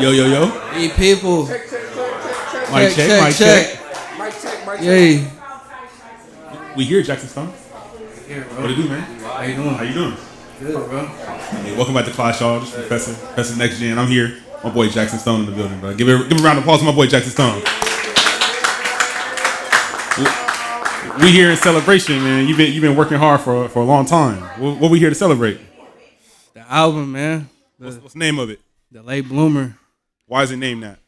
Yo, yo, yo. Hey, people. Mic check, mic check. Mic check, mic check. Yay. We here, Jackson Stone. Here, bro. What it do, man? How you doing? How you doing? Good, bro. Hey, welcome back to Clash, y'all. This is Professor NXTGEN. I'm here. My boy Jackson Stone in the building, bro. Give a round of applause to my boy Jackson Stone. We here in celebration, man. You've been working hard for a long time. What we here to celebrate? The album, man. What's the name of it? The late bloomer. Why is it named that?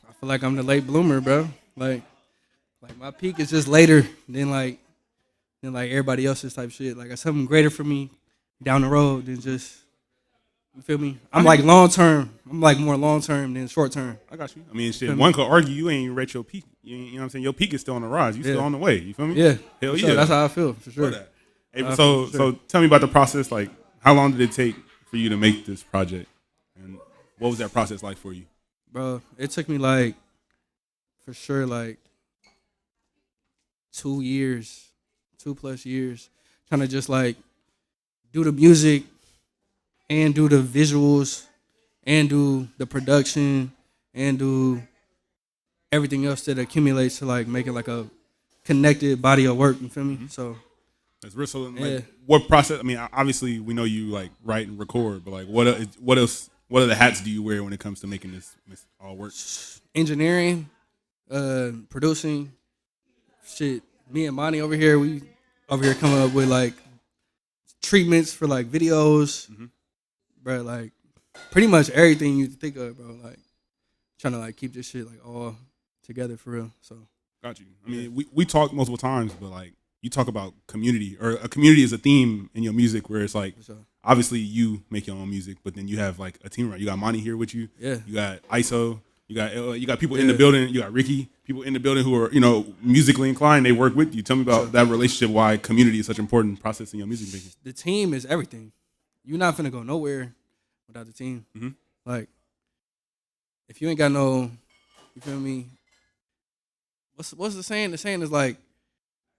I feel like I'm the late bloomer, bro. Like my peak is just later than everybody else's type shit. Like, it's something greater for me down the road than just, you feel me? I'm like long term. I'm like more long term than short term. I got you. I mean, shit. One could argue you ain't even reached your peak. You know what I'm saying? Your peak is still on the rise. You still on the way. You feel me? Yeah. Hell Sure. yeah. That's how I feel, for sure. Hey, so tell me about the process. Like, how long did it take for you to make this project, and what was that process like for you? Bro, it took me like, for sure, like 2 years, 2+ years, trying to just like do the music and do the visuals and do the production and do everything else that accumulates to like make it like a connected body of work. You feel me? So That's real. So, like, yeah. what process? I mean, obviously we know you like write and record, but like, what else? What other hats do you wear when it comes to making this all work? Engineering, producing, shit. Me and Monty over here, we over here coming up with like treatments for like videos, bro. Like pretty much everything you think of, bro. Like trying to like keep this shit like all together for real. So Got you. I mean, we talk multiple times, but like you talk about community, or a community is a theme in your music where it's like, sure. Obviously you make your own music, but then you have like a team, right? You got Monty here with you. Yeah. You got ISO. You got people in the building. You got Ricky. People in the building who are musically inclined. They work with you. Tell me about that relationship. Why community is such an important process in your music making. The team is everything. You're not finna go nowhere without the team. Mm-hmm. Like if you ain't got no, you feel me? What's the saying? The saying is like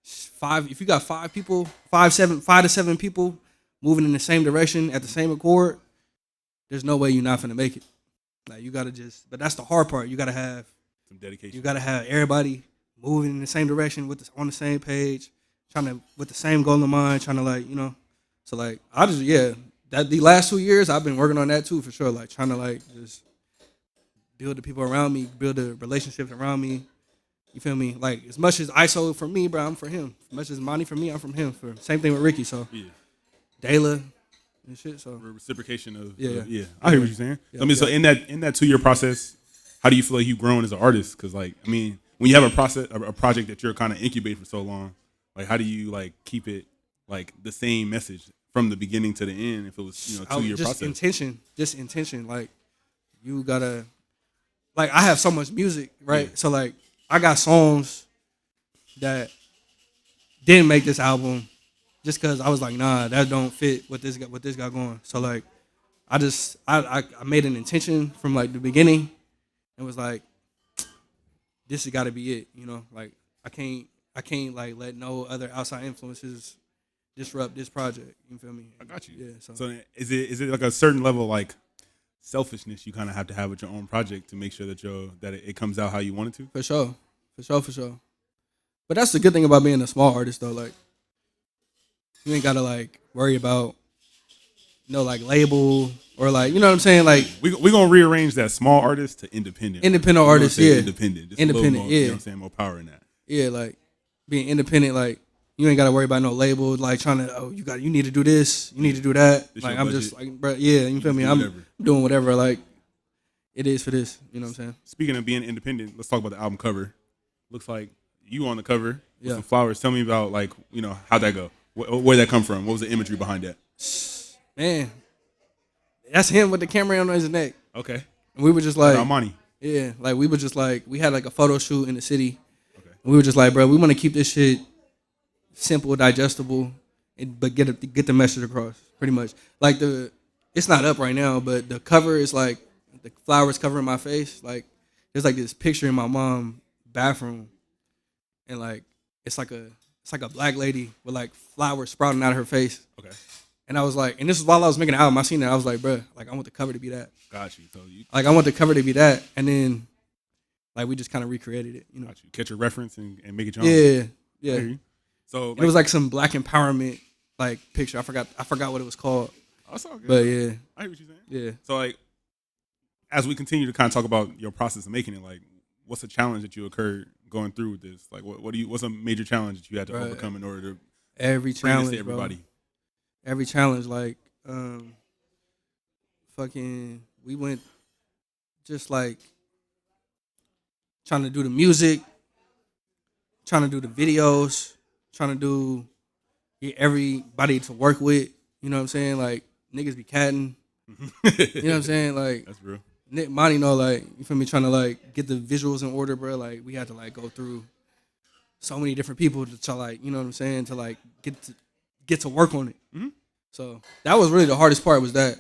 five. If you got 5 people, 5 to 7 people moving in the same direction at the same accord, there's no way you're not finna make it. Like you gotta but that's the hard part. You gotta have Some dedication. You gotta have everybody moving in the same direction on the same page, with the same goal in mind, trying to So like the last 2 years I've been working on that too for sure. Like trying to like just build the people around me, build the relationships around me. You feel me? Like as much as ISO for me, bro, I'm for him. As much as Monty for me, I'm from him. Same thing with Ricky. So Yeah. Dayla and shit. So Reciprocation of Yeah. I hear what you're saying. Yeah, I mean, so in that 2 year process, how do you feel like you've grown as an artist? Because like, I mean, when you have a project that you're kind of incubating for so long, like how do you like keep it like the same message from the beginning to the end? If it was 2 year process, just intention. Like you gotta, like I have so much music, right? Yeah. So like I got songs that didn't make this album just because I was like, nah, that don't fit what this got going. So like I made an intention from like the beginning and was like, this has got to be it, like I can't like let no other outside influences disrupt this project. You feel me? I got you. Yeah. So is it like a certain level of like selfishness you kind of have to have with your own project to make sure that it comes out how you want it to? For sure. But that's the good thing about being a small artist though. Like you ain't gotta like worry about like label or like what I'm saying. Like we gonna rearrange that small artist to independent. Artist, yeah. Independent. Just Independent, more, yeah. You know what I'm saying? More power in that. Yeah, like being independent, like you ain't gotta worry about no label, like trying to you need to do this, you need to do that. It's like your I'm budget. just like, bro, yeah, you feel me? I'm doing whatever like it is for this. You know what I'm saying? Speaking of being independent, let's talk about the album cover. Looks like you on the cover with some Yeah. flowers. Tell me about like how'd that go? Where'd that come from? What was the imagery behind that? Man, that's him with the camera on his neck. Okay. And we were just like, Money. yeah, like we were just like, we had like a photo shoot in the city. Okay. And we were just like, bro, we want to keep this shit simple, digestible, but get the message across. Pretty much, like it's not up right now, but the cover is like the flowers covering my face. Like there's like this picture in my mom's bathroom, and like it's like a black lady with like flowers sprouting out of her face. Okay. And I was like, and this is while I was making the album. I seen that. I was like, bro, like I want the cover to be that. Got you. So you Like I want the cover to be that. And then like we just kind of recreated it, got you. Catch a reference and make it your own. Yeah, yeah. I hear you. So It was like some black empowerment like picture. I forgot what it was called. that's all good. But yeah, I hear what you're saying. yeah. So like, as we continue to kind of talk about your process of making it, like, what's a challenge that you occurred going through with this? Like, what's a major challenge that you had to overcome in order to Every bring this challenge, to everybody? bro. Every challenge, like, fucking, we went just like trying to do the music, trying to do the videos, trying to get everybody to work with. You know what I'm saying? Like niggas be catting. You know what I'm saying? Like That's real. Nick Monty know, like, you feel me, trying to like get the visuals in order, bro. Like we had to like go through so many different people to try, like, you know what I'm saying, to like get to work on it. Mm-hmm. So that was really the hardest part, was that.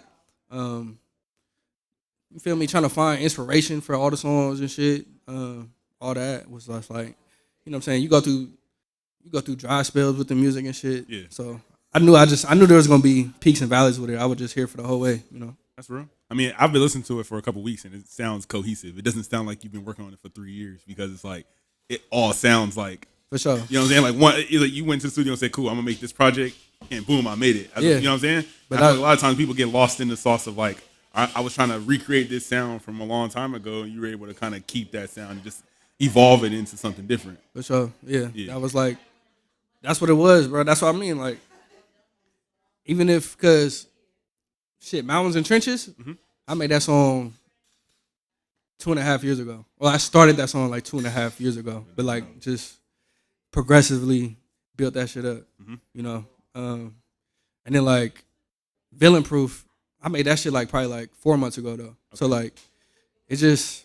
You feel me? Trying to find inspiration for all the songs and shit. All that was just like, you know what I'm saying? You go through dry spells with the music and shit. Yeah. So I knew there was gonna be peaks and valleys with it. I was just here for the whole way, you know. That's real. I mean, I've been listening to it for a couple weeks and it sounds cohesive. It doesn't sound like you've been working on it for 3 years, because it's like it all sounds like, For sure. you know what I'm saying? Like you went to the studio and said, "Cool, I'm gonna make this project," and boom, I made it. Yeah. You know what I'm saying? But I feel like a lot of times people get lost in the sauce of like, I was trying to recreate this sound from a long time ago, and you were able to kind of keep that sound and just evolve it into something different. For sure. Yeah. Yeah. That was like, that's what it was, bro. That's what I mean. Like, even if, cause shit, Mountains and Trenches, I made that song 2.5 years ago. Well, I started that song like 2.5 years ago, but like just progressively built that shit up, you know. And then like Villain Proof, I made that shit like probably like 4 months ago though. Okay. So like, it just,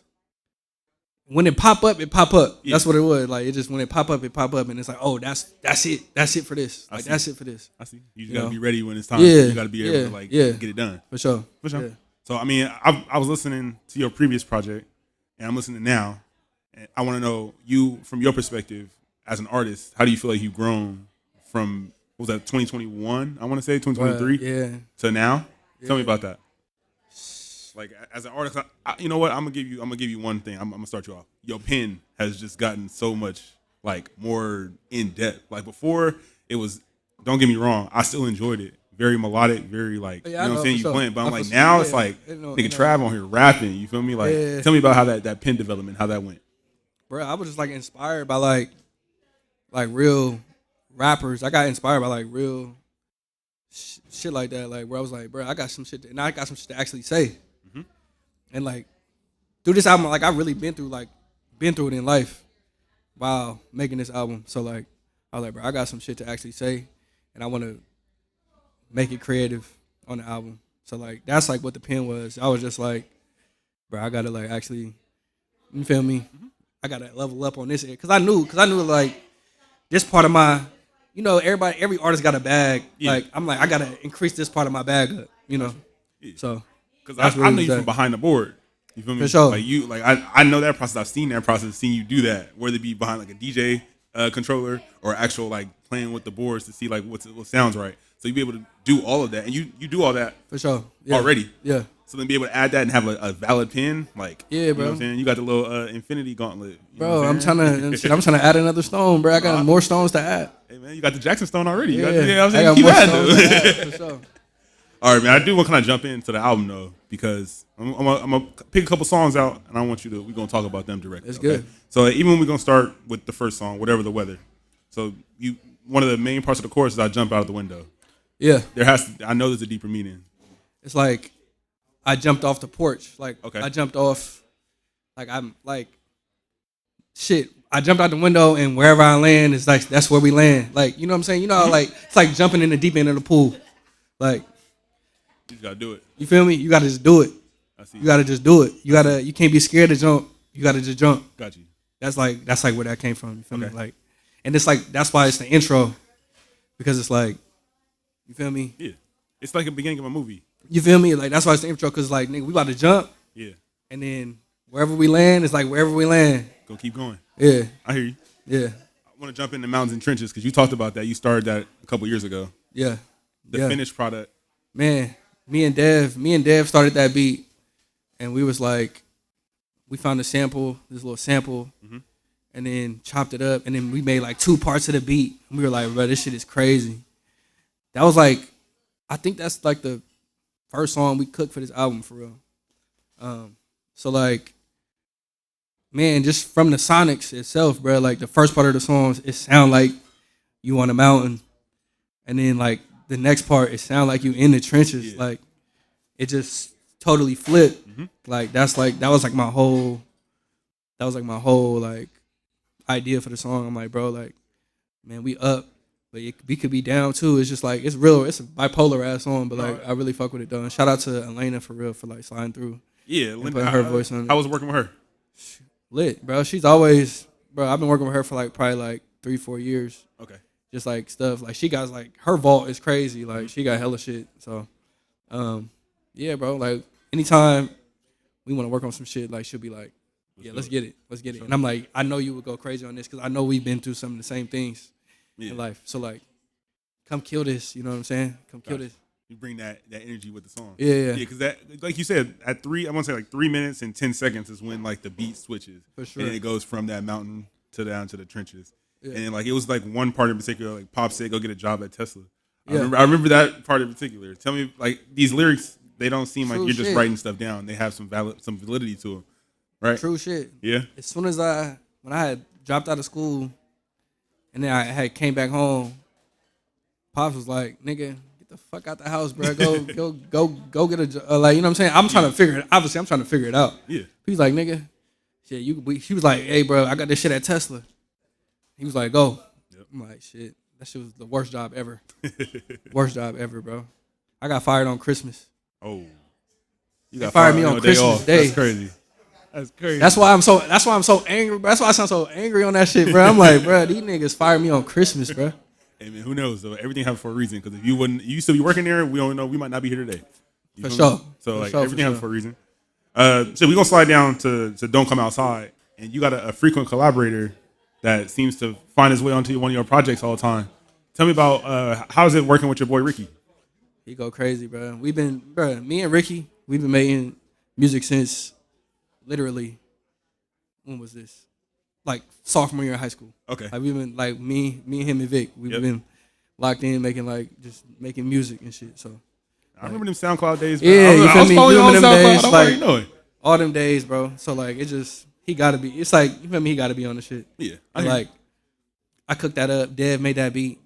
when it pop up, it pop up. Yeah. That's what it was. Like it just, when it pop up, and it's like, oh, that's it. That's it for this. Like that's it for this. I see. You gotta be ready when it's time. Yeah. You gotta be able to like get it done. For sure. For sure. Yeah. So I mean, I was listening to your previous project, and I'm listening now, and I want to know, you, from your perspective as an artist, how do you feel like you've grown from, what was that, 2021? I want to say 2023 to now. Yeah. Tell me about that. Like as an artist, you know what? I'm gonna give you one thing. I'm gonna start you off. Your pen has just gotten so much like more in depth. Like before, it was. Don't get me wrong. I still enjoyed it. Very melodic. Very like, you know what I'm saying. You playing, but I'm like now it's like nigga Trav on here rapping. You feel me? Like tell me about how that pen development, how that went. Bro, I was just like inspired by like real rappers. I got inspired by like real shit like that. Like where I was like, bro, I got some shit to actually say. And like through this album, like I really been through it in life while making this album. So like I was like, bro, I got some shit to actually say, and I want to make it creative on the album. So like that's like what the pen was. I was just like, bro, I gotta like actually, you feel me? I gotta level up on this end, cause I knew like this part of my, you know, every artist got a bag. Yeah. Like I'm like, I gotta increase this part of my bag up, you know. Yeah. So. Because I know you from behind the board. You feel me? For sure. Like I know that process. I've seen that process, seen you do that, whether it be behind like a DJ controller or actual like playing with the boards to see like what sounds right. So you be able to do all of that, and you do all that for sure already. Yeah. So then be able to add that and have a valid pin, like bro. You know what I'm saying? You got the little infinity gauntlet. Bro, I'm trying to add another stone, bro. I got more stones to add. Hey man, you got the Jackson stone already. Yeah, I'm saying? Keep adding. For sure. All right, man. I do want to kind of jump into the album though, because I'm gonna pick a couple songs out, and I want you to. We're gonna talk about them directly. It's good. So even we're gonna start with the first song, Whatever the Weather. So one of the main parts of the chorus is I jump out of the window. Yeah. I know there's a deeper meaning. It's like I jumped off the porch. Like okay. I jumped off. Like I'm like shit. I jumped out the window, and wherever I land is like that's where we land. Like you know what I'm saying? You know, like it's like jumping in the deep end of the pool. Like. You just gotta do it. You feel me? You gotta just do it. I see. You gotta just do it. You can't be scared to jump. You gotta just jump. Got you. That's like where that came from. You feel me? Like, and it's like that's why it's the intro, because it's like, you feel me? Yeah. It's like the beginning of a movie. You feel me? Like that's why it's the intro, because like nigga, we about to jump. Yeah. And then wherever we land, it's like wherever we land. Go keep going. Yeah. I hear you. Yeah. I want to jump into Mountains and Trenches because you talked about that. You started that a couple years ago. Yeah. the finished product. Man, me and Dev started that beat, and we was like, we found this little sample, and then chopped it up, and then we made like 2 parts of the beat. And we were like, bro, this shit is crazy. That was like, I think that's like the first song we cooked for this album for real. So like, man, just from the sonics itself, bro, like the first part of the songs, it sound like you on a mountain, and then like the next part, it sound like you in the trenches. Yeah. Like it just totally flipped. Like that was like my whole like idea for the song. I'm like, bro, like, man, we up, but we could be down too. It's just like it's real. It's a bipolar ass song, but like I really fuck with it though. And shout out to Elena for real for like sliding through. Yeah, and putting her voice on it. How was working with her? Lit, bro. She's always, bro. I've been working with her for like probably like 3-4 years. Okay. Just like stuff like she got like her vault is crazy. Like she got hella shit. So, yeah, bro. Like anytime we want to work on some shit, like she'll be like, yeah, let's get it. Sure. And I'm like, I know you would go crazy on this because I know we've been through some of the same things in life. So like, come kill this. You know what I'm saying? Come kill this. You bring that energy with the song. Yeah. Because that, like you said, I want to say like 3 minutes and 10 seconds is when like the beat switches. For sure. And it goes from that mountain to down to the trenches. Yeah. And like it was like one part in particular, like Pop said, go get a job at Tesla. I remember that part in particular. Tell me, like these lyrics, they don't seem like you're just writing stuff down. They have some validity to them, right? True shit. Yeah. As soon as when I had dropped out of school, and then I had came back home, Pops was like, "Nigga, get the fuck out the house, bro. Go get a job." Like, you know what I'm saying? I'm trying to figure it. Obviously, I'm trying to figure it out. Yeah. He was like, "Nigga, shit, he was like, hey, bro, I got this shit at Tesla." He was like, "Go." Yep. I'm like, shit, that shit was the worst job ever. Worst job ever, bro. I got fired on Christmas. Oh. You got fired me on Christmas Day. That's crazy. That's crazy. That's why I'm so angry, bro. That's why I sound so angry on that shit, bro. I'm like, bro, these niggas fired me on Christmas, bro. Hey man, who knows though? Everything happens for a reason. Because if you still be working there, we don't know. We might not be here today. For sure. So like everything happens for a reason. So we're gonna slide down to Don't Come Outside, and you got a frequent collaborator that seems to find his way onto one of your projects all the time. Tell me about how's it working with your boy Ricky? He go crazy, bro. Me and Ricky, we've been making music since literally, when was this? Like sophomore year of high school. Okay. Like we've been like me and him and Vic. We've been locked in making music and shit. So I remember them SoundCloud days. Bro. Yeah, you feel me? Remember them days, I already know it. All them days, bro. So like it just he gotta be. It's like you feel me? He gotta be on the shit. Yeah. I cooked that up. Dev made that beat,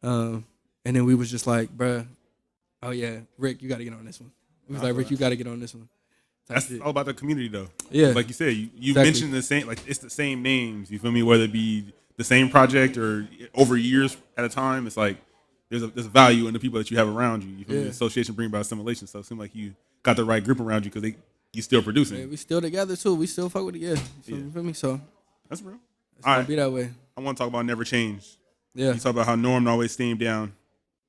and then we was just like, bruh, oh yeah, Rick, you gotta get on this one. We was like, Rick, you gotta get on this one. That's all about the community, though. Yeah, like you said, you mentioned the same, like it's the same names. You feel me? Whether it be the same project or over years at a time, it's like there's a value in the people that you have around you. You feel me? The association bring about assimilation. So it seems like you got the right group around you because you still producing. Yeah, we still together too. We still fuck with it. Yeah, you feel me? So that's real. It's gonna be that way. I want to talk about Never Change. Yeah, you talk about how Norm always staying down,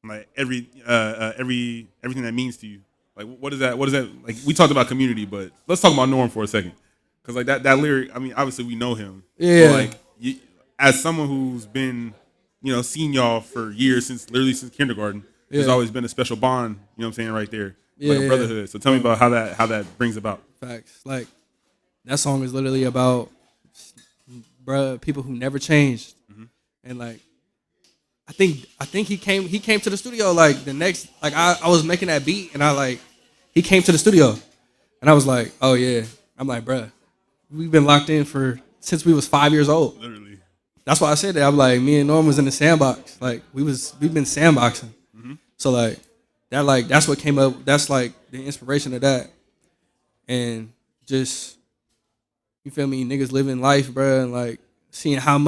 like everything that means to you. Like, what is that? Like, we talked about community, but let's talk about Norm for a second. Because, like, that lyric, I mean, obviously we know him. Yeah. But, like, as someone who's been, seen y'all for years, since kindergarten, there's always been a special bond, you know what I'm saying, right there. Like a brotherhood. So tell me about how that brings about. Facts. Like, that song is literally about, bruh, people who never changed. Mm-hmm. And, like, I think he came to the studio like the next, like I was making that beat and he came to the studio and I was like, oh yeah. I'm like, bruh, we've been locked in since we was 5 years old. Literally. That's why I said that. I'm like, me and Norm was in the sandbox. Like we've been sandboxing. Mm-hmm. So like that's what came up. That's like the inspiration of that. And just, you feel me? Niggas living life, bruh, and like seeing how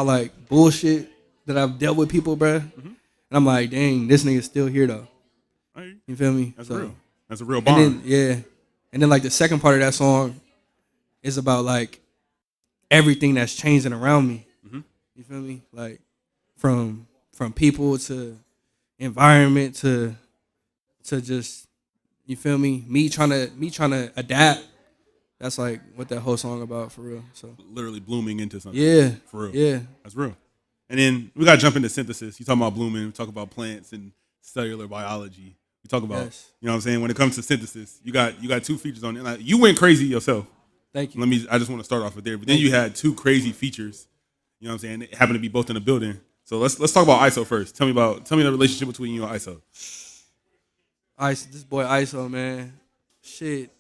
like bullshit that I've dealt with people, bro. Mm-hmm. And I'm like, dang, this nigga's still here though. You feel me? That's real. That's a real bond. And then like the second part of that song is about like everything that's changing around me. Mm-hmm. You feel me? Like from people to environment to just, you feel me? Me trying to adapt. That's like what that whole song about for real. So literally blooming into something. Yeah. For real. Yeah. That's real. And then we got to jump into synthesis. You talking about blooming, we talk about plants and cellular biology. We talk about, Yes. you know what I'm saying? When it comes to synthesis, you got 2 features on it. Like, you went crazy yourself. Thank you. I just want to start off with there. But then you had 2 crazy features. You know what I'm saying? It happened to be both in the building. So let's talk about ISO first. Tell me the relationship between you and ISO. This boy ISO, man. Shit.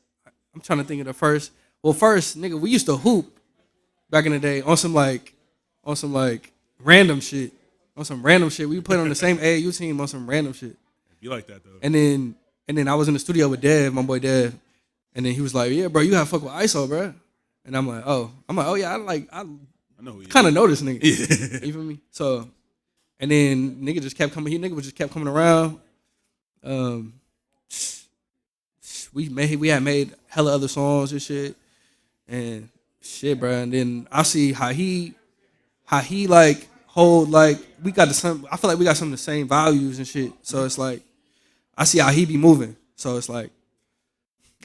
I'm trying to think of the first. Well, first, nigga, we used to hoop back in the day on some random shit. On some random shit. We played on the same AAU team on some random shit. You like that though. And then I was in the studio with Dev, my boy Dev. And then he was like, yeah, bro, you gotta fuck with ISO, bro. And I'm like, oh yeah, I know who kind of know this nigga. Yeah. You feel me? So, and then nigga just kept coming. Just kept coming around. We had made hella other songs and shit, and shit, bro. And then I see how he like hold like we got the same. I feel like we got some of the same values and shit. So it's like I see how he be moving. So it's like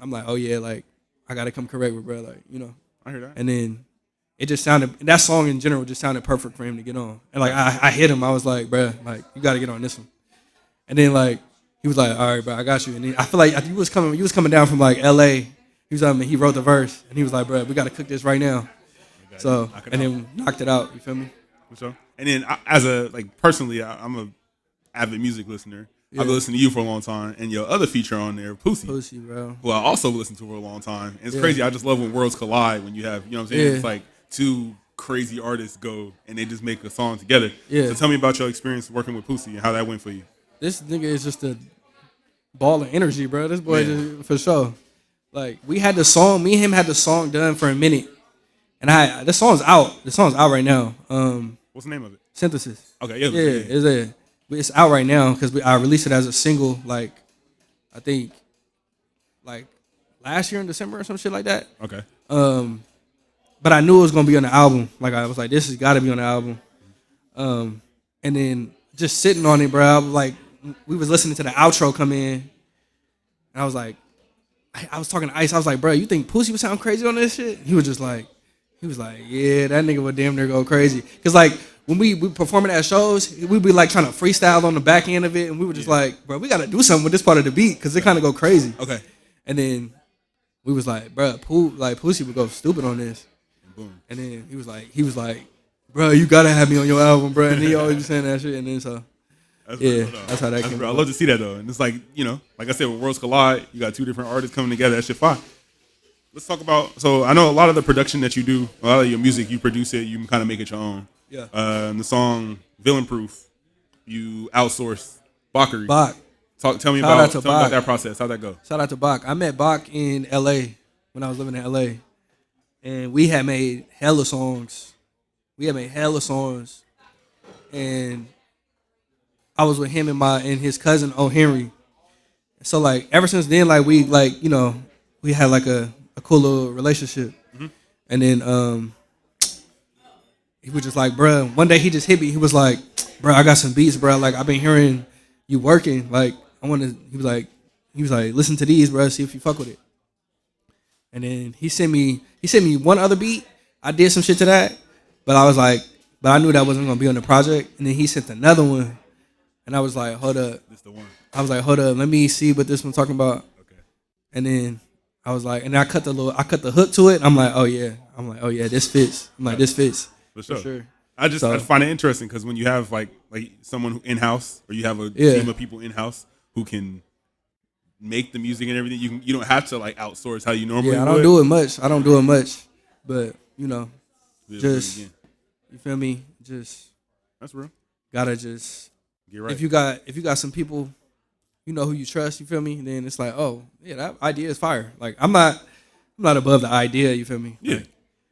I'm like, oh yeah, like I gotta come correct with bro, like you know. I hear that. And then it just sounded, that song in general just sounded perfect for him to get on. And like I hit him, I was like, bro, like you gotta get on this one. And then like he was like, all right, bro, I got you. And then I feel like you was coming down from like LA. He was he wrote the verse and he was like, bro, we gotta cook this right now. So and then knocked it out. You feel me? So and then as a like personally, I'm a avid music listener. Yeah. I've been listening to you for a long time, and your other feature on there, Pussy, bro, who I also listened to for a long time. And it's crazy. I just love when worlds collide. When you have, you know what I'm saying? Yeah. It's like 2 crazy artists go and they just make a song together. Yeah. So tell me about your experience working with Pussy and how that went for you. This nigga is just a ball of energy, bro. This boy just, for sure. Like we had the song, me and him had the song done for a minute, and the song's out. The song's out right now. What's the name of it? Synthesis. Okay, yeah. It's out right now because I released it as a single, like I think, like last year in December or some shit like that. Okay. But I knew it was gonna be on the album. Like I was like, this has got to be on the album. And then just sitting on it, bro. Like we was listening to the outro come in, and I was like, I was talking to Ice. I was like, bro, you think Pussy would sound crazy on this shit? He was like, yeah, that nigga would damn near go crazy. Cause like when we performing at shows, we'd be like trying to freestyle on the back end of it, and we were just like, bro, we gotta do something with this part of the beat, cause it kind of go crazy. Okay. And then we was like, bro, Pussy would go stupid on this. Boom. And then he was like, bro, you gotta have me on your album, bro. And he always be saying that shit. And then so, that's how that came. I love to see that though. And it's like, you know, like I said, when worlds collide, you got 2 different artists coming together. That shit fire. Let's talk about. So I know a lot of the production that you do, a lot of your music, you produce it, you kind of make it your own. Yeah. And the song "Villain Proof," you outsourced Bakary. Bach. Tell me about that process. How'd that go? Shout out to Bach. I met Bach in LA when I was living in LA, and we had made hella songs. And I was with him and his cousin O. Henry. So like ever since then, like we like you know we had like a cool little relationship. Mm-hmm. And then he was just like, bruh, one day he just hit me. He was like, bruh, I got some beats, bruh. Like I've been hearing you working. Like I want to. He was like, listen to these, bruh. See if you fuck with it. And then he sent me one other beat. I did some shit to that, but I knew that wasn't gonna be on the project. And then he sent another one, and I was like, hold up. This the one. I was like, hold up, let me see what this one's talking about. Okay. And then I was like, and then I cut the hook to it. I'm like, oh yeah, this fits. I'm like, this fits. For sure. I find it interesting because when you have like someone in house, or you have a team of people in house who can make the music and everything, you don't have to like outsource how you normally would. I don't do it much, but you know, just you feel me? Just that's real. Gotta just get right. If you got some people, you know, who you trust, you feel me? Then it's like, oh yeah, that idea is fire. Like I'm not above the idea, you feel me? Yeah. Like,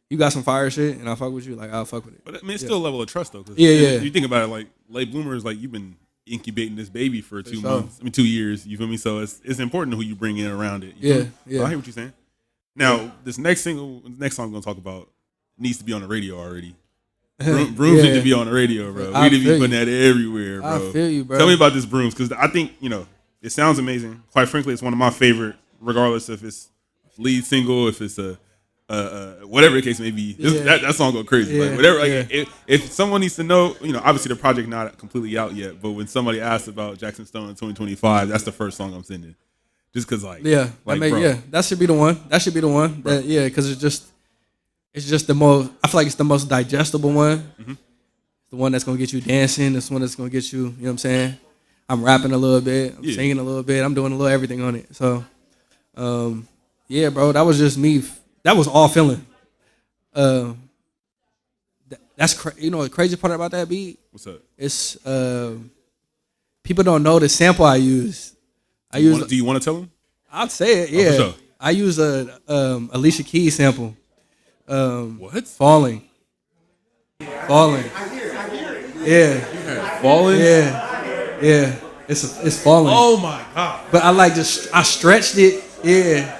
you got some fire shit, and I fuck with you. Like I'll fuck with it. But I mean, it's still a level of trust though. Cause You think about it, like late bloomers, like you've been incubating this baby for 2 months. 2 years. You feel me? So it's important who you bring in around it. Yeah. So I hear what you're saying. Now this next song I'm gonna talk about needs to be on the radio already. Brooms need to be on the radio, bro. We need to be putting that everywhere, bro. I feel you, bro. Tell me about this Brooms, because I think, you know, it sounds amazing. Quite frankly, it's one of my favorite, regardless if it's lead single, if it's a whatever the case may be. That song go crazy. Like whatever. Like if someone needs to know, obviously the project not completely out yet, but when somebody asks about Jackson Stone in 2025, that's the first song I'm sending. Just cause that should be the one. That should be the one. Because it's just the most. I feel like it's the most digestible one. Mm-hmm. The one that's gonna get you dancing. This one that's gonna get you. You know what I'm saying? I'm rapping a little bit. I'm singing a little bit. I'm doing a little everything on it. So, bro, that was just me. That was all feeling. That's the crazy part about that beat. What's up? It's people don't know the sample I use. Do you want to tell them? I'd say it. Yeah, for sure. I use a Alicia Keys sample. What? Falling. I hear it. Yeah. Falling. Yeah. It's falling. Oh my god! But I stretched it. Yeah.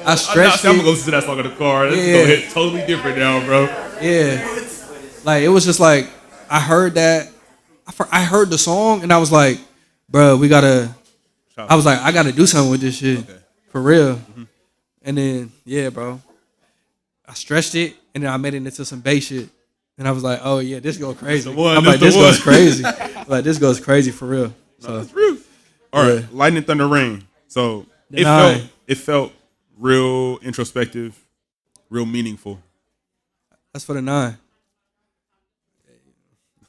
I stretched it. I'm gonna go listen to that song in the car. This is gonna hit totally different now, bro. Yeah. Like it was just like I heard that. I heard the song and I was like, bro, we gotta. I was like, I gotta do something with this shit for real. Mm-hmm. And then bro, I stretched it and then I made it into some bass shit. And I was like, oh yeah, this goes crazy. I'm like, this goes crazy. Like this goes crazy for real. So that's real. All right, Lightning, Thunder, Rain. So it felt real introspective, real meaningful. That's for the 9.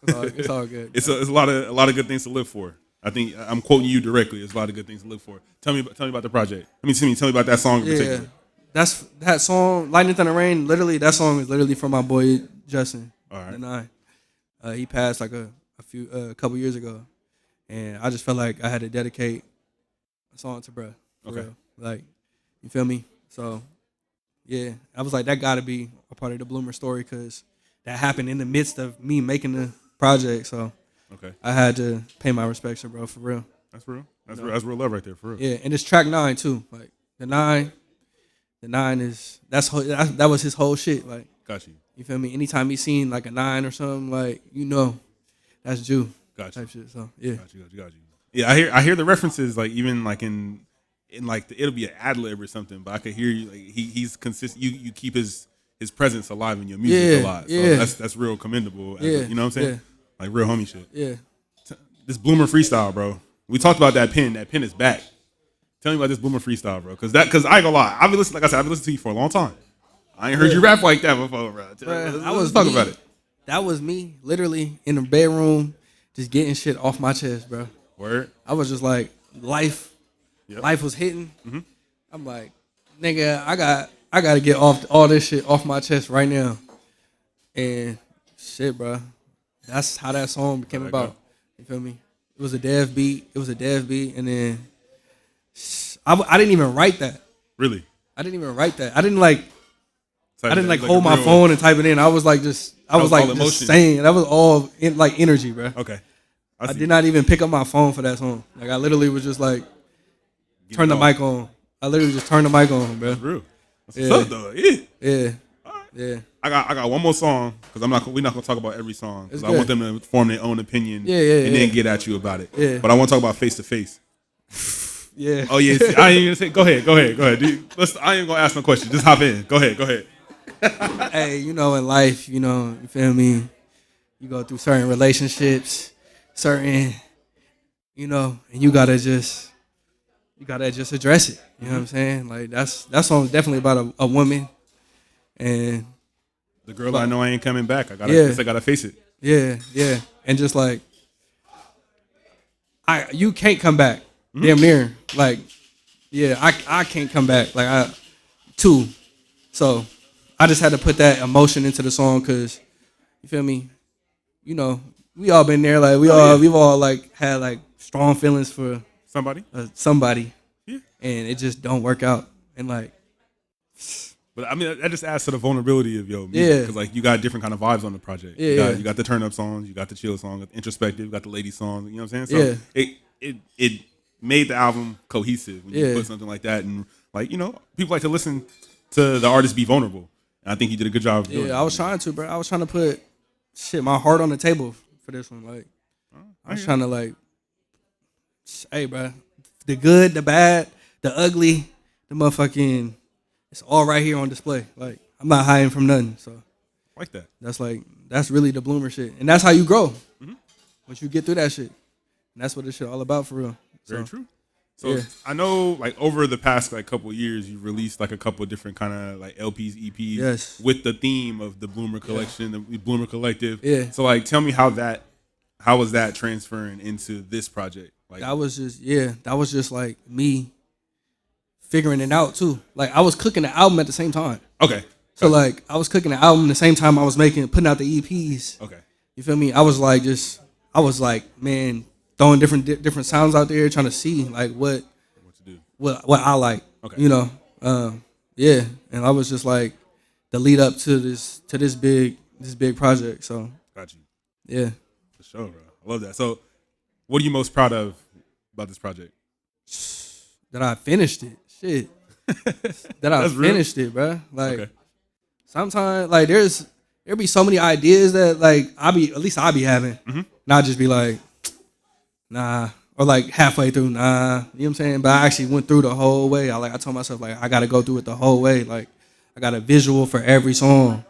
It's all good. It's a lot of good things to live for. I think I'm quoting you directly. There's a lot of good things to live for. Tell me about the project. Tell me about that song in particular. That's that song, Lightning, Thunder, Rain. Literally, that song is literally from my boy Justin. All right. The 9. He passed like a couple years ago, and I just felt like I had to dedicate a song to bruh. For real. Like, you feel me? So, yeah, I was like, that got to be a part of the Bloomer story because that happened in the midst of me making the project. So, I had to pay my respects to bro, for real. That's real. That's real love right there, for real. Yeah, and it's track 9 too. Like the 9 is that was his whole shit. Like, got you. You feel me? Anytime he seen like a 9 or something, like that's Jew. Got you. Type shit. So yeah. Got you. Yeah, I hear the references like even like in like it'll be an ad lib or something, but I could hear you like he's consistent. You keep his presence alive in your music a lot. So that's real commendable. You know what I'm saying? Yeah. Like real homie shit. Yeah. This Bloomer freestyle, bro. We talked about that pen. That pen is back. Tell me about this Bloomer freestyle, bro. Cause I ain't gonna lie. I've been listening to you for a long time. I ain't heard you rap like that before, bro. Let's talk about it. That was me, literally in the bedroom, just getting shit off my chest, bro. Word. I was just like, life was hitting. Mm-hmm. I'm like, nigga, I gotta get off all this shit off my chest right now. And shit, bro. That's how that song came about. You feel me? It was a dev beat. And then I didn't even write that. Really? I didn't even write that. I didn't hold my real phone and type it in. I was just saying. That was all energy, bro. Okay. I did not even pick up my phone for that song. Like I literally was just like, turn the mic on. I literally just turned the mic on, bro. That's real. That's what's up, though. Yeah. All right. Yeah. I got one more song because we're not gonna talk about every song because I want them to form their own opinion. And then get at you about it. Yeah. But I want to talk about Face to Face. Yeah. Oh yeah. I ain't gonna say. Go ahead. Dude, I ain't gonna ask no questions. Just hop in. Go ahead. Hey, in life, you feel me? You go through certain relationships, and you gotta just address it. You know what I'm saying? Like that song's definitely about a woman, and the girl I know I ain't coming back. I gotta face it. Yeah, and just like you can't come back. Mm-hmm. Damn near. Like, yeah, I can't come back. Like too. So I just had to put that emotion into the song because you feel me? We all been there. Like we've all like had like strong feelings for somebody. Yeah. And it just don't work out. And like, but I mean that just adds to the vulnerability of your music because like you got different kind of vibes on the project. Yeah. You got the turn up songs, you got the chill songs, introspective, you got the lady songs. You know what I'm saying? So it made the album cohesive when you put something like that, and like people like to listen to the artist be vulnerable. And I think he did a good job of doing it. I was trying to, bro. I was trying to put my heart on the table for this one. Like, I was trying to like, hey, bro, the good, the bad, the ugly, the motherfucking It's all right here on display. Like I'm not hiding from nothing. So Like that. that's really the bloomer shit, and that's how you grow. Mhm. Once you get through that shit, and that's what this shit all about for real. Very So, true. So yeah. I know, like over the past like couple of years, you've released like a couple of different kind of like LPs, EPs, Yes. with the theme of the Bloomer Collection, the Bloomer Collective. Yeah. So like, tell me how was that transferring into this project? Like, That was just like me figuring it out too. Like I was cooking the album at the same time. okay, So like I was cooking the album the same time I was putting out the EPs. okay, You feel me? I was like, man, throwing different sounds out there, trying to see like what to do? what I like. Okay. You know, yeah. And I was just like the lead up to this big project. So Got you. yeah, For sure, bro. I love that. So, what are you most proud of about this project? that I finished it. Shit, that I That's real? finished it, bro. Like Okay. sometimes like there be so many ideas that like I be having, and I just be like, nah, or like halfway through, nah. You know what I'm saying? But I actually went through the whole way. I told myself like I got to go through it the whole way. Like I got a visual for every song.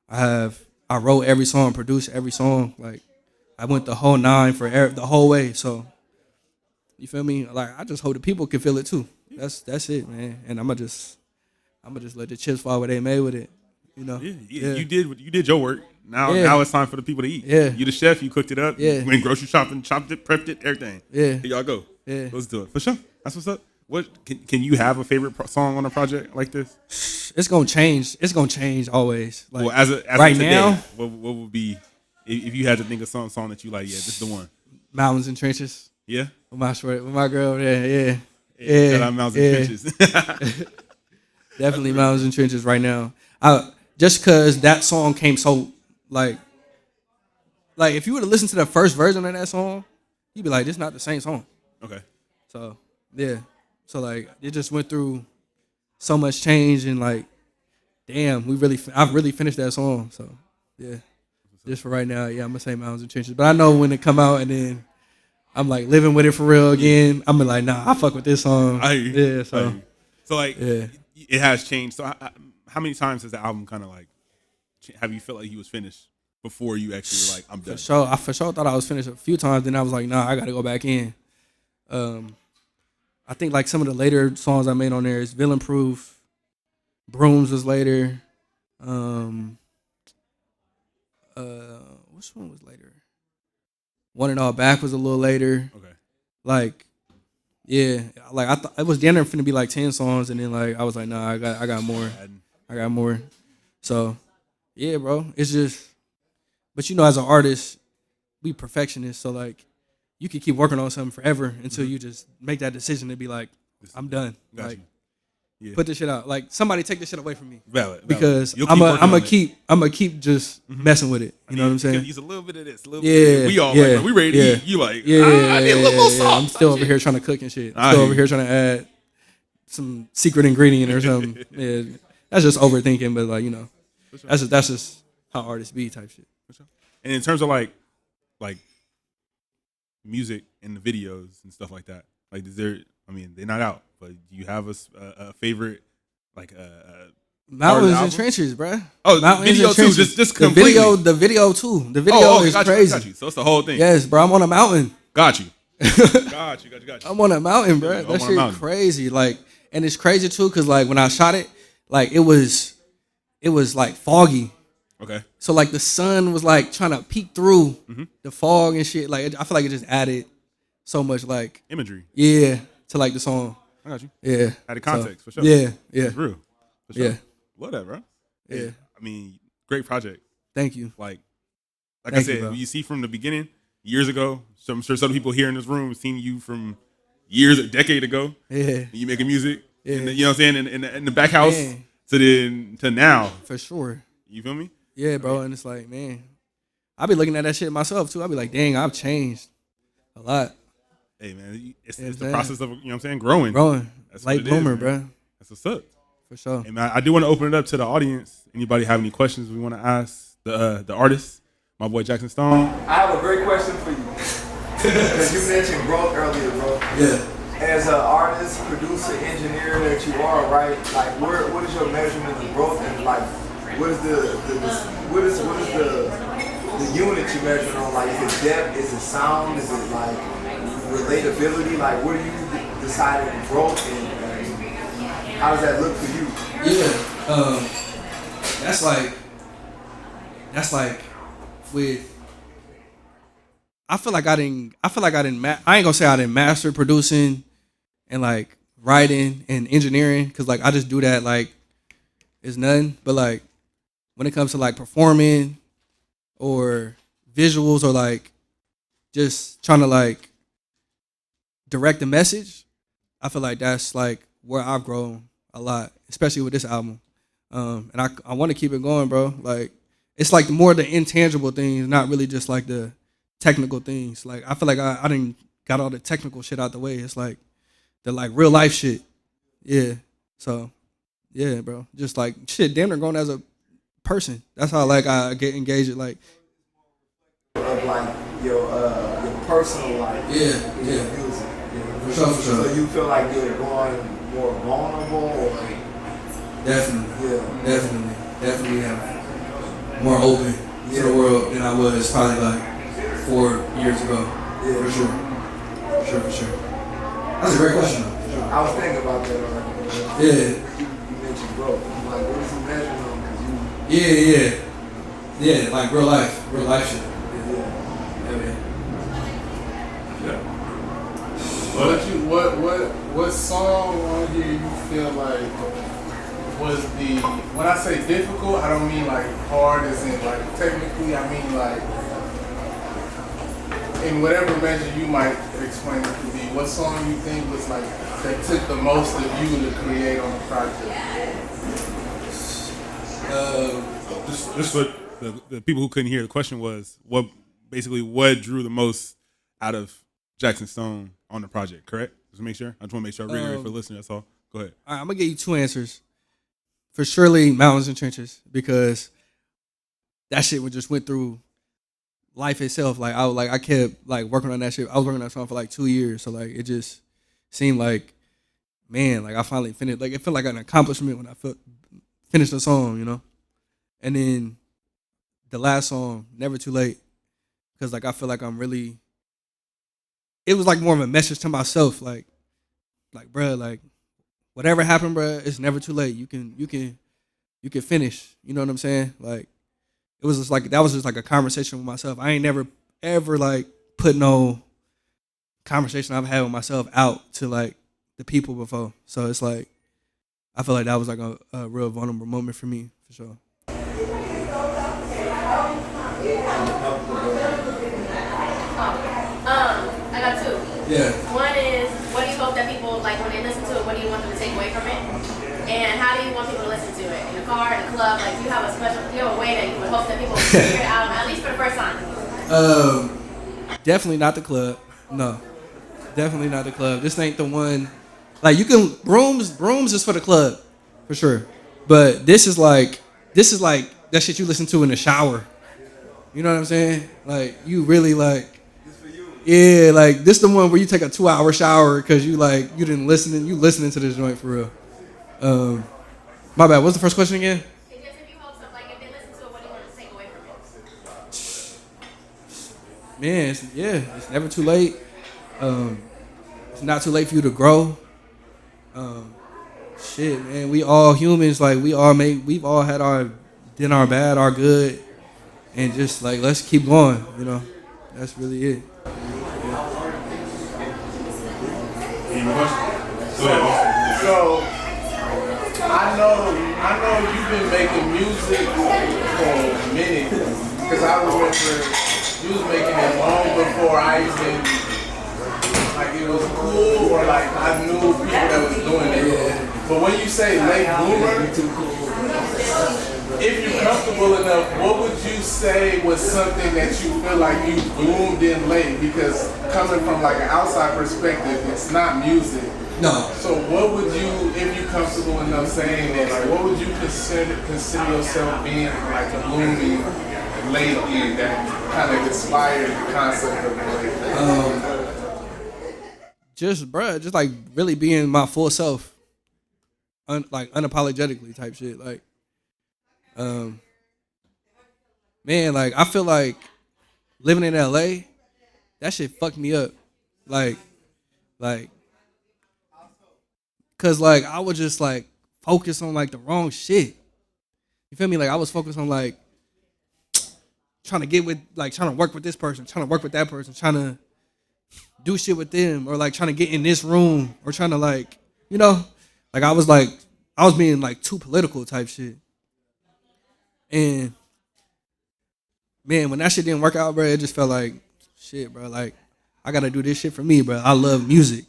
I wrote every song, produced every song. Like I went the whole 9 for the whole way. So you feel me? Like I just hope the people can feel it too. That's it, man. And I'ma just let the chips fall where they may with it. You know? Yeah. You did your work. Now it's time for the people to eat. Yeah. You the chef. You cooked it up. Yeah. You went grocery shopping, chopped it, prepped it, everything. Yeah. Here y'all go. Yeah. Let's do it for sure. That's what's up. What can you have a favorite song on a project like this? It's gonna change. It's gonna change always. Like Well, as right of today, now, what would be if you had to think of some song that you like? Yeah, this is the one. Mountains and Trenches Yeah. with my girl. Yeah. Shout out Mountains and Trenches. Definitely Mountains and Trenches right now. Just cause that song came so like if you were to listen to the first version of that song, you'd be like, this is not the same song. Okay. So yeah. So like it just went through so much change and like, damn, I've really finished that song. So yeah. Just for right now, yeah, I'm gonna say Mountains and Trenches. But I know when it come out and then I'm like living with it for real again, I'm like, nah, I fuck with this song. I hear you. Yeah, so I hear you. So like, yeah. it has changed. So how many times has the album kind of like have you felt like he was finished before you actually were like, I'm done? I for sure thought I was finished a few times. Then I was like, nah, I gotta go back in. I think like some of the later songs I made on there is Villain Proof, Brooms was later. Which one was later? One and All Back was a little later. Okay. Like, yeah, like I thought it was damn near finna be like 10 songs, and then like I was like, nah, I got more. I got more. So, yeah, bro, it's just, but you know, as an artist, we perfectionists, so like, you can keep working on something forever until you just make that decision to be like, I'm done. Got like, you. Yeah. put this shit out. Like, somebody take this shit away from me. Valid. Because You'll I'm working on it. gonna keep just messing with it. You know what I'm saying? Use a little bit of this, a little bit of that. We all like, when we ready to eat. You like, I need a little more salt. I'm still over here trying to cook and shit. I'm still over here trying to add some secret ingredient or something. Yeah, that's just overthinking, but like, you know, Sure. that's just how artists be type shit. Sure. And in terms of like music and the videos and stuff like that, like is there? I mean, they're not out, but do you have a favorite like Mountains and album? Trenches, bruh. Oh, Mountains video and too. Trenches. Just the completely. video too. The video is got you, crazy. got you. So it's the whole thing. Yes, bro. I'm on a mountain. Got you. Got you. I'm on a mountain, bro. I'm on That a shit mountain. crazy. Like, and it's crazy too, cause like when I shot it, like it was like foggy. Okay. So like the sun was like trying to peek through the fog and shit. Like I feel like it just added so much like Imagery. yeah to like the song. I got you. Yeah. Added context for sure. Yeah. Yeah. It's real. For sure. Yeah. Love that, bro. Yeah. I mean, great project. Thank you. Like Thank I you, said, bro. you see from the beginning, years ago. So I'm sure some people here in this room have seen you from a decade ago. Yeah. You making music. Yeah. You know what I'm saying? In the back house Man. to now. For sure. You feel me? Yeah, bro. And it's like, man, I be looking at that shit myself too. I be like, dang, I've changed a lot. Hey man, it's Yeah, the man. process of, you know what I'm saying, growing. Growing. That's what Late it is, bloomer, man. bro. That's what's up. For sure. Hey man, I do want to open it up to the audience. Anybody have any questions we want to ask the artist? My boy Jackson Stone. I have a great question for you. Because you mentioned growth earlier, bro. Yeah. as an artist, producer, engineer that you are, right? Like, what is your measurement of growth, and like, what is the unit you measure on? Like, is it depth? Is it sound? Is it like relatability? Like, what do you decide in growth, and how does that look for you? Yeah, that's like with. I feel like I didn't. I ain't gonna say I didn't master producing and like writing and engineering, because like I just do that like it's nothing. But like when it comes to like performing or visuals or like just trying to like direct the message, I feel like that's like where I've grown a lot, especially with this album. And I want to keep it going, bro. Like it's like more the intangible things, not really just like the technical things. Like I feel like I didn't got all the technical shit out the way. It's like the like real life shit. Yeah. So yeah, bro. Just like shit, damn near grown as a person. That's how like I get engaged. Like Of like your personal life. Yeah, with yeah. your music. You know? For sure. So you feel like you're going more vulnerable, or Definitely have more open to the world than I was probably like 4 years ago. Yeah. For sure. That's a great question though. For sure. I was thinking about that already. Yeah. You mentioned growth. I'm like, what is he measuring on? Because Yeah, like real life shit. Yeah. What song on here you feel like was when I say difficult, I don't mean like hard as in like technically, I mean like in whatever measure you might explain it to be, what song you think was like that took the most of you to create on the project? Just what the people who couldn't hear, the question was what drew the most out of Jackson Stone on the project, correct? Just make sure. I just want to make sure I reiterate for the listener, that's all. Go ahead. All right, I'm gonna give you two answers. For surely Mountains and Trenches, because that shit just went through life itself. Like I kept like working on that shit. I was working on that song for like 2 years. So like it just seemed like, man, like I finally finished. Like it felt like an accomplishment when I finished the song, you know. And then the last song, Never Too Late, because like I feel like I'm really. It was like more of a message to myself, like bruh, like whatever happened, bruh, it's never too late. You can finish. You know what I'm saying? Like it was just like that was just like a conversation with myself. I ain't never ever like put no conversation I've had with myself out to like the people before. So it's like I feel like that was like a real vulnerable moment for me, for sure. I got two. Yeah. One is, what do you hope that people, like when they listen to it, what do you want them to take away from it? And how do you want people to listen to it? In the car, in the club? Like, do you have a way that you would hope that people would hear the album, at least for the first time? Definitely not the club. No. Definitely not the club. This ain't the one. Like, you can, Brooms is for the club, for sure. But this is like that shit you listen to in the shower. You know what I'm saying? Like, you really like, yeah, like this the one where you take a 2-hour shower because you listening to this joint for real. My bad. What's the first question again? It's just if you hope something, like if they listen to it, what do you want them to take away from it? Man, it's never too late. It's not too late for you to grow. Shit, man, we all humans. Like we've all had our bad, our good, and just like let's keep going. You know, that's really it. So I know you've been making music for a minute, because I remember you was making it long before I even like it was cool, or like I knew people that was doing it. But when you say late bloomer, if you're comfortable enough, what would you say was something that you feel like you bloomed in late? Because coming from like an outside perspective, it's not music. No. So what would you, if you're comfortable enough saying that, like what would you consider yourself being like blooming lately that kind of inspired the concept of late? just bruh, just like really being my full self, like unapologetically type shit. Like, man, like I feel like living in LA, that shit fucked me up. Like, like, cause like I was just like focused on like the wrong shit. You feel me? Like I was focused on like trying to get with, like trying to work with this person, trying to work with that person, trying to do shit with them, or like trying to get in this room, or trying to like, like I was being like too political type shit. And man, when that shit didn't work out, bro, it just felt like shit, bro. Like I gotta do this shit for me, bro. I love music.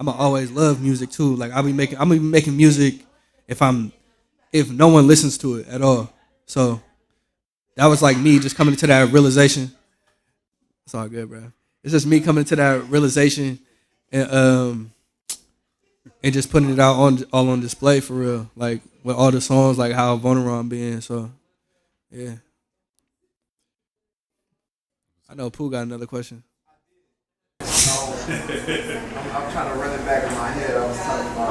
I'ma always love music too. Like I'm even making music if no one listens to it at all. So that was like me just coming to that realization. It's all good, bro. It's just me coming to that realization and just putting it out all on display for real. Like with all the songs, like how vulnerable I'm being. So yeah. I know Pooh got another question. I'm trying to run it back in my head. I was talking about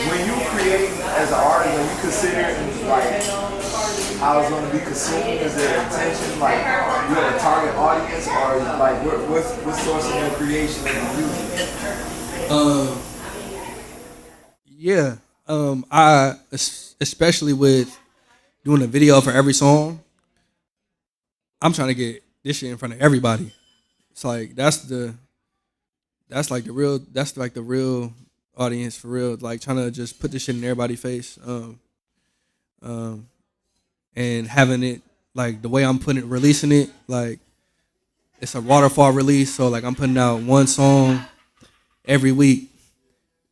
when you create as an artist, are you considering like how it's going to be consumed? Is there intention, like you have a target audience, or like what's source of your creation of the music? Yeah. I especially with doing a video for every song, I'm trying to get this shit in front of everybody. It's like that's like the real audience for real. Like trying to just put this shit in everybody's face. And having it like the way I'm releasing it, like it's a waterfall release. So like I'm putting out one song every week,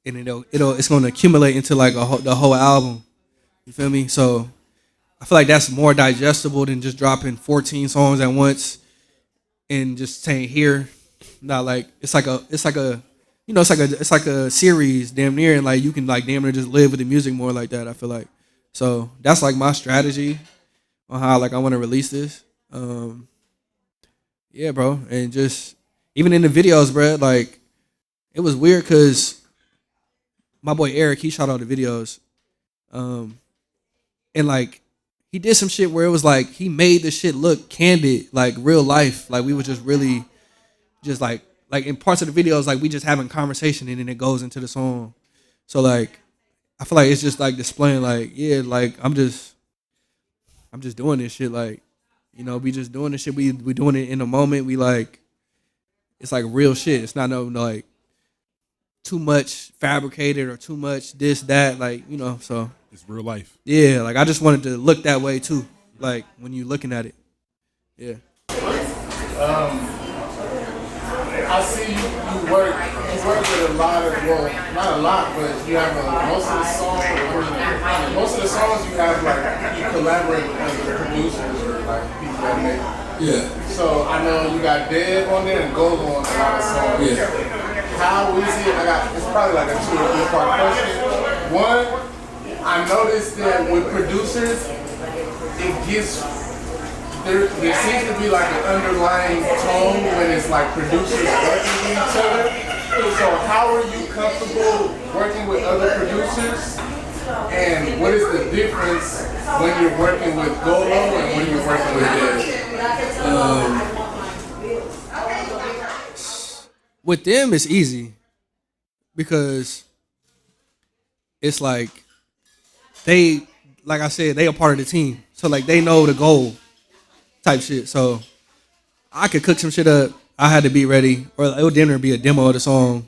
and it's gonna accumulate into like the whole album. You feel me? So I feel like that's more digestible than just dropping 14 songs at once and just saying here. Not like it's like a series damn near, and like you can like damn near just live with the music more like that. I feel like so that's like my strategy on how like I want to release this. Yeah, bro, and just even in the videos, bro, like it was weird because my boy Eric, he shot all the videos, and like he did some shit where it was like he made the shit look candid, like real life, like we were just really just like in parts of the videos, like we just having conversation and then it goes into the song. So like I feel like it's just like displaying like, yeah, like I'm just doing this shit, like, we just doing this shit. We doing it in the moment. We like it's like real shit. It's not no like too much fabricated or too much this, that, like, so It's real life. yeah, like I just wanted to look that way too. Like when you looking at it. Yeah. I see you work with a lot of, well, not a lot, but you have most of the songs you have like you collaborate with other producers or like people that make. Yeah. So I know you got Dead on there and Golo on a lot of songs. Yeah. How is it? It's probably like a 2 or 3 part question. One, I noticed that with producers, it gets there seems to be like an underlying tone when it's like producers working with each other. So how are you comfortable working with other producers? And what is the difference when you're working with Golo and when you're working with Dead? With them, it's easy because it's like like I said, they are part of the team. So like they know the goal type shit. So I could cook some shit up. I had to be ready, or it would dinner be a demo of the song.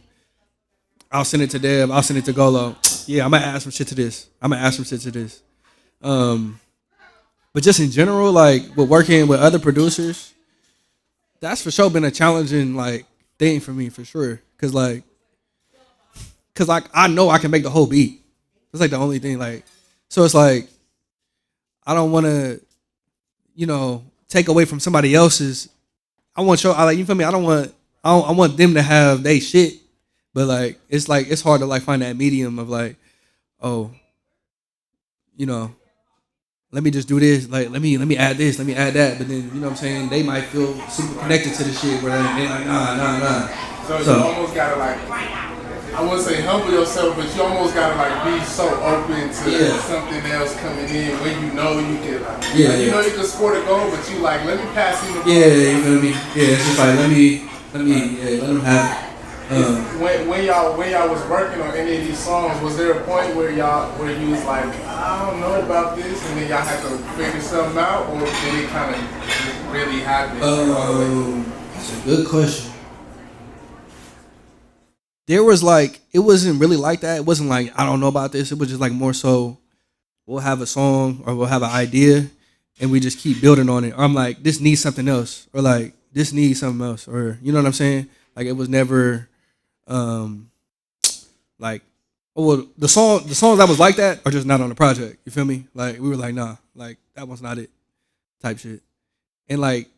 I'll send it to Dev. I'll send it to Golo. Yeah, I'm gonna add some shit to this. But just in general, like with working with other producers, that's for sure been a challenging like thing for me for sure. Cause I know I can make the whole beat. It's like the only thing. Like, so it's like I don't want to, take away from somebody else's. I like, you feel me? I want them to have they shit, but like it's hard to like find that medium of like, oh, let let me just do this. Like, let me add this. Let me add that. But then, you know what I'm saying? They might feel super connected to the shit where they're like, nah. So you almost gotta like, I wouldn't say humble yourself, but you almost gotta like be so open to something else coming in when you know you can like, you know you can score the goal, but you like, let me pass him the ball. You feel me? Yeah, it's just like let them have it. When y'all was working on any of these songs, was there a point where you was like, I don't know about this, and then y'all had to figure something out, or did it kind of just really happen? That's a good question. There was like, it wasn't really like that. It wasn't like, I don't know about this. It was just like more so, we'll have a song or we'll have an idea and we just keep building on it. Or I'm like, this needs something else. Or like, this needs something else. Or, you know what I'm saying? Like, it was never, like, oh, well, the songs that was like that are just not on the project. You feel me? Like, we were like, nah, like, that was not it type shit. And like,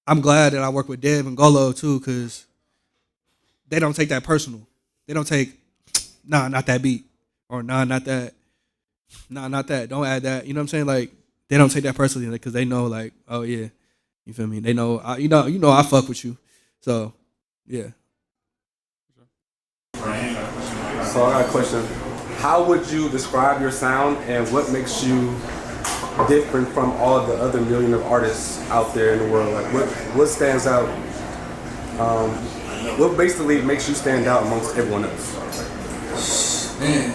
I'm glad that I work with Dev and Golo too, because they don't take that personal. They don't take, nah, not that beat. Or nah, not that. Nah, not that. Don't add that. You know what I'm saying? Like, they don't take that personally because they know, like, oh yeah. You feel me? They know, you know I fuck with you. So, yeah. So I got a question. How would you describe your sound and what makes you different from all of the other million of artists out there in the world? Like what stands out? What basically makes you stand out amongst everyone else? Man,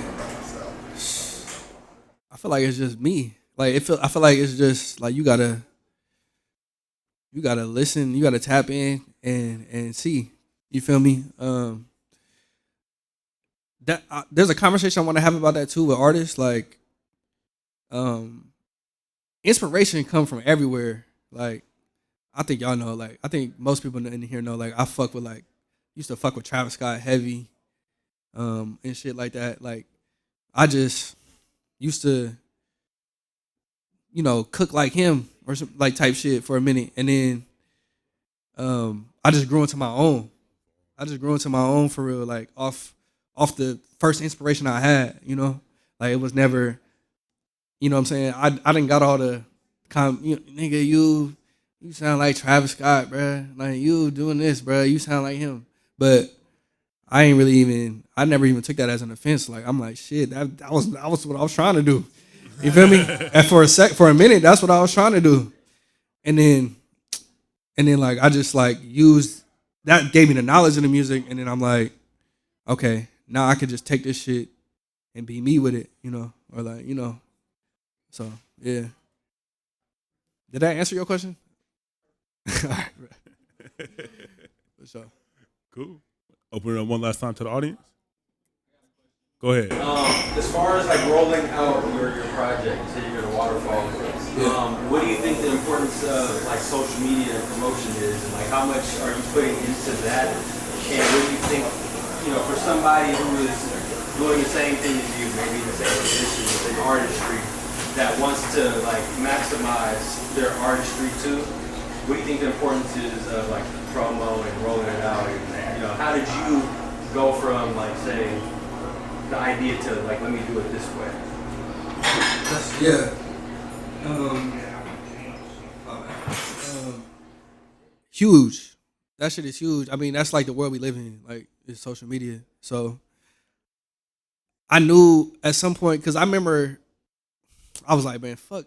I feel like it's just me. Like I feel like it's just like you gotta listen, you gotta tap in and see. You feel me? There's a conversation I want to have about that too with artists. Like, inspiration come from everywhere. Like, I think y'all know. Like, I think most people in here know. Like, I fuck with used to fuck with Travis Scott heavy, and shit like that. Like, I just used to, cook like him or some like type shit for a minute, and then, I just grew into my own. For real, like off the first inspiration I had, like it was never, you know what I'm saying? I didn't got all the nigga, you sound like Travis Scott, bruh. Like you doing this, bruh. You sound like him. But I never even took that as an offense. Like I'm like, shit, that was what I was trying to do. You feel me? And for a minute, that's what I was trying to do. And then like I just like used that, gave me the knowledge of the music, and then I'm like, okay, now I can just take this shit and be me with it, or like, So yeah. Did that answer your question? All right. For sure. Cool. Open it up one last time to the audience. Go ahead. As far as like rolling out your project, you say you're gonna waterfall. What do you think the importance of like social media and promotion is, and like how much are you putting into that? And what do you think, for somebody who is doing the same thing as you, maybe in the same position within artistry, that wants to like maximize their artistry too? What do you think the importance is of like promo and rolling it out? And, how did you go from like say the idea to like let me do it this way? Huge. That shit is huge. I mean, that's like the world we live in. Like, it's social media. So I knew at some point, because I remember I was like, man, fuck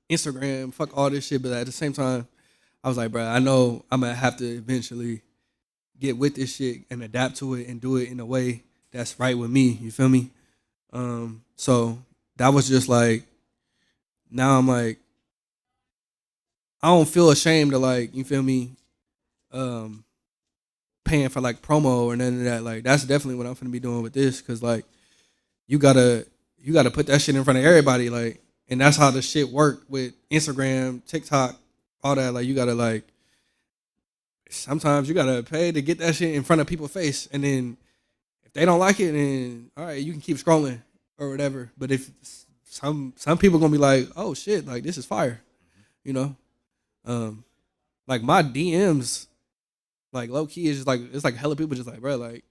Instagram, fuck all this shit. But at the same time, I was like, bro, I know I'm gonna have to eventually get with this shit and adapt to it and do it in a way that's right with me. You feel me? So that was just like, now I'm like, I don't feel ashamed to like, you feel me, paying for like promo or none of that. Like that's definitely what I'm gonna be doing with this, because like you gotta put that shit in front of everybody, like, and that's how the shit work with Instagram, TikTok, all that. Like you gotta like, sometimes you gotta pay to get that shit in front of people's face, and then if they don't like it, then all right, you can keep scrolling or whatever. But if some people gonna be like, oh shit, like this is fire, like my DMs, like low key is just like, it's like hella people just like, bro, like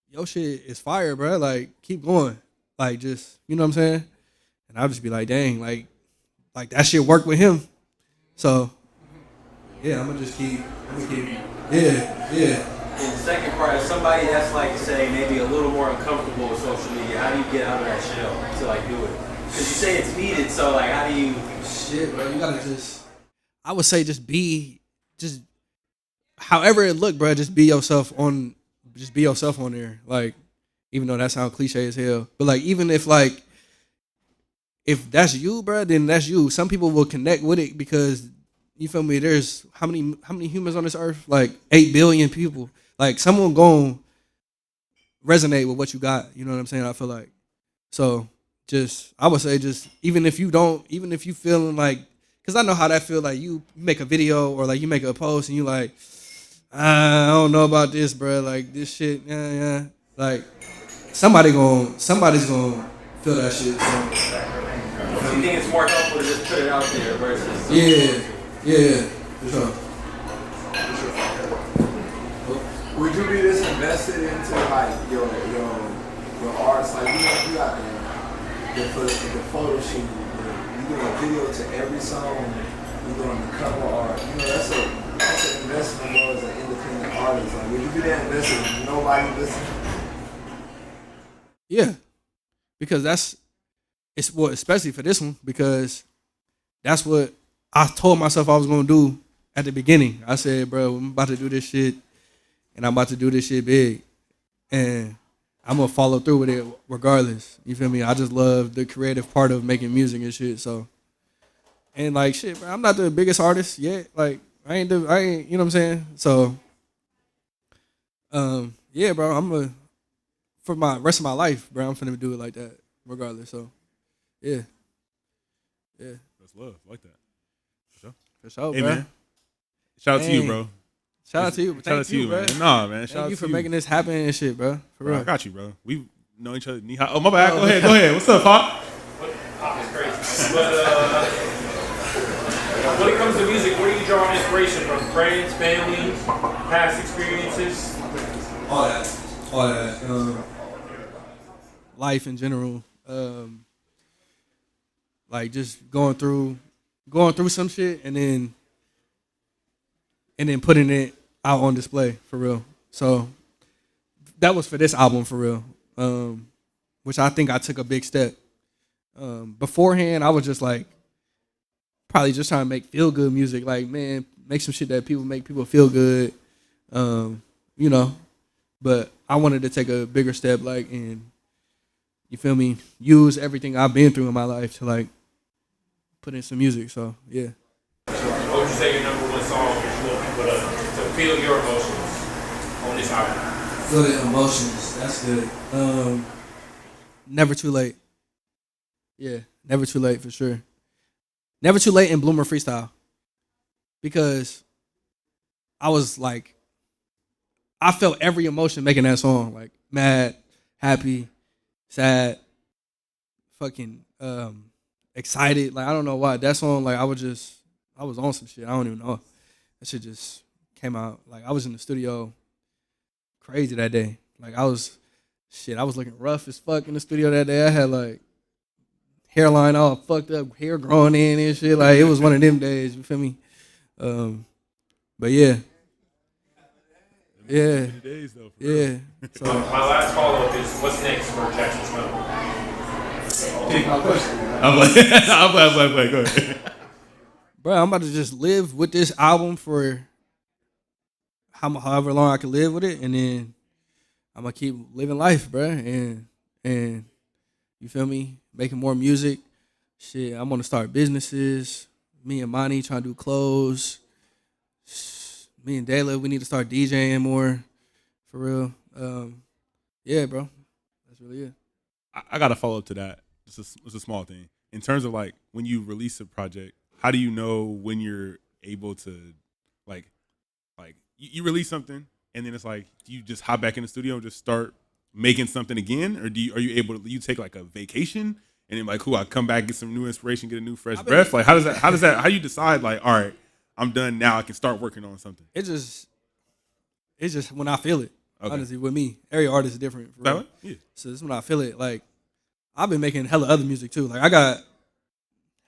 yo shit is fire, bro, like keep going, like just, you know what I'm saying? And I'll just be like, dang, like like that shit worked with him. So yeah, I'm gonna keep. Yeah. And the second part is somebody that's like, say, maybe a little more uncomfortable with social media. How do you get out of that shell to like do it? Because you say it's needed, so like, how do you? Shit, bro, you gotta just. I would say just however it look, bro. Just be yourself on there. Like, even though that sounds cliche as hell, but like, even if that's you, bro, then that's you. Some people will connect with it because you feel me. There's how many humans on this earth? Like 8 billion people. Like someone gonna resonate with what you got. You know what I'm saying? I feel like so. I would say even if you feeling like, cause I know how that feel. Like you make a video or like you make a post and you like, I don't know about this, bro. Like this shit, yeah. Like somebody's gonna feel that shit. So you think it's more helpful to just put it out there versus? Yeah, for sure. Would you be this invested into like your arts? Like you got the photo shoot, you doing a video to every song, you doing the cover art. You know that's an investment, bro, as an independent artist. Like would you be that invested if nobody listening? Yeah, because especially for this one, because that's what I told myself I was gonna do at the beginning. I said, bro, I'm about to do this shit, and I'm about to do this shit big, and I'm gonna follow through with it regardless. You feel me? I just love the creative part of making music and shit. So, and like shit, bro, I'm not the biggest artist yet. Like I ain't, you know what I'm saying? So, yeah, bro, for my rest of my life, bro, I'm finna do it like that regardless. So, yeah. That's love. I like that. For sure, Hey, bro. man. Shout out to you, bro. Shout out to you. Shout out to you, bro. man. Nah, man. Shout Thank out you to for making this happen and shit, bro. For Bro, real. I got you, bro. We know each other. Oh, my bad. Go ahead. What's up, Pop? Pop is crazy. But when it comes to music, where do you draw inspiration from? Friends, family, past experiences? All that. Life in general. Like just going through some shit and then putting it out on display for real. So that was for this album for real. Which I think I took a big step. Beforehand, I was just like probably just trying to make feel good music. Like, man, make some shit that make people feel good. You know. But I wanted to take a bigger step, like, and you feel me, use everything I've been through in my life to like put in some music. So yeah. What would you say your number one song that you want people to feel your emotions on this album? Feel the emotions. That's good. Never Too Late. Yeah, Never Too Late for sure. Never Too Late and Bloomer Freestyle. Because I was like, I felt every emotion making that song. Like mad, happy, sad, fucking excited. Like I don't know why. That song, like I was on some shit. I don't even know. That shit just came out. Like I was in the studio crazy that day. Like I was looking rough as fuck in the studio that day. I had like hairline all fucked up, hair growing in and shit. Like it was one of them days, you feel me? But yeah. Yeah. Yeah. So My last follow-up is, what's next for Jackson Snow? Take my question. I'm like, go ahead. bro, I'm about to just live with this album for however long I can live with it, and then I'm gonna keep living life, bro. And you feel me? Making more music. Shit, I'm gonna start businesses. Me and Monty trying to do clothes. Me and Dayla, we need to start DJing more, for real. Yeah, bro, that's really it. I got to follow up to that. It's a small thing. In terms of like when you release a project, how do you know when you're able to like you release something and then it's like, do you just hop back in the studio and just start making something again, or are you able to take like a vacation and then like, cool, I come back, get some new inspiration, get a new fresh breath? Like how do you decide like, all right, I'm done now, I can start working on something? It's just when I feel it. Okay. Honestly, with me, every artist is different. For real. Yeah. So this is when I feel it. Like I've been making hella other music too. Like I got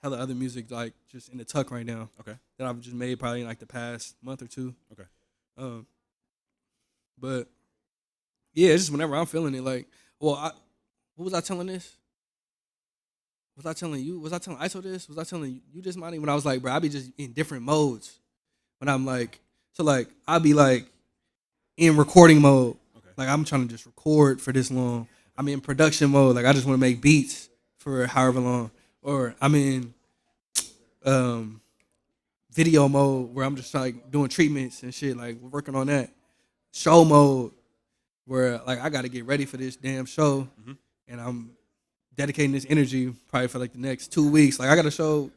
hella other music like just in the tuck right now. Okay. That I've just made probably in like the past month or two. Okay. But yeah, it's just whenever I'm feeling it, like, well, what was I telling this? Was I telling you? Was I telling ISO this? Was I telling you this, Monty? When I was like, bro, I be just in different modes. When I'm like, so like, I'll be like in recording mode. Okay. Like I'm trying to just record for this long. I'm in production mode. Like I just want to make beats for however long. Or I'm in video mode where I'm just like doing treatments and shit. Like we're working on that. Show mode where like I got to get ready for this damn show, and I'm dedicating this energy probably for like the next 2 weeks. Like I got a show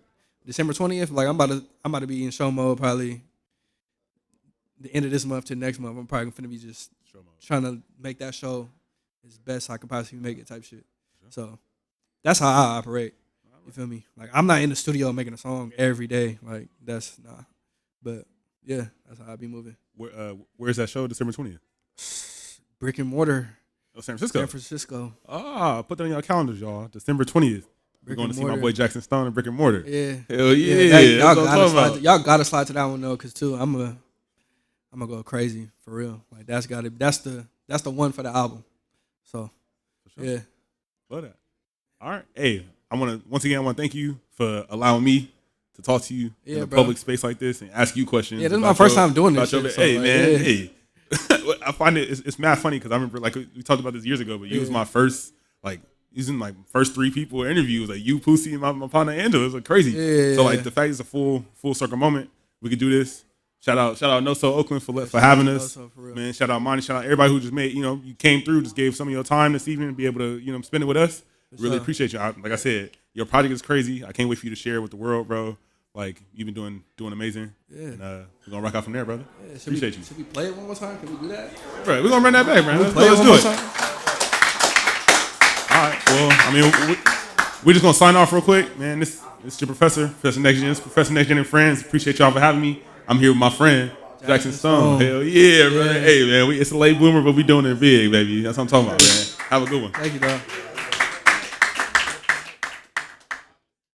December 20th. Like I'm about to be in show mode probably the end of this month to next month. I'm probably gonna be just trying to make that show as best I can possibly make it type shit. So that's how I operate. You feel me? Like I'm not in the studio making a song every day. Like that's nah. But yeah, that's how I be moving. Where's that show? December 20th. Brick and Mortar. Oh, San Francisco. San Francisco. Put that on your calendars, y'all. December 20th. We're going to see my boy Jackson Stone and Brick and Mortar. Yeah. Hell yeah. Y'all gotta slide to that one though, cause too I'm gonna go crazy for real. Like that's the one for the album. So For sure. yeah. Love that. All right. Hey, I want to thank you for allowing me to talk to you in a public space like this and ask you questions. Yeah, this is my first time doing this shit. Hey, man. Hey. I find it's mad funny because I remember like we talked about this years ago, but you was my first using my first 3 people interviews, like you, Pussy, and my partner Angela. It was like crazy. Yeah. So like the fact it's a full circle moment. We could do this. Shout out No So Oakland for having us. Man, shout out Monty, shout out everybody who just made, you came through, just gave some of your time this evening to be able to, spend it with us. Really appreciate you. Like I said, your project is crazy. I can't wait for you to share it with the world, bro. Like you've been doing amazing. Yeah. And we're gonna rock out from there, brother. Yeah, appreciate you. Should we play it one more time? Can we do that? Bro, we're gonna run that back, man. Let's do it. All right. Well, I mean, we're just gonna sign off real quick, man. This is your Professor NXTGEN, Professor NXTGEN and friends. Appreciate y'all for having me. I'm here with my friend Jackson Stone. Hell yeah, bro. Hey, man, it's a late bloomer, but we doing it big, baby. That's what I'm talking about, man. Have a good one. Thank you, dog.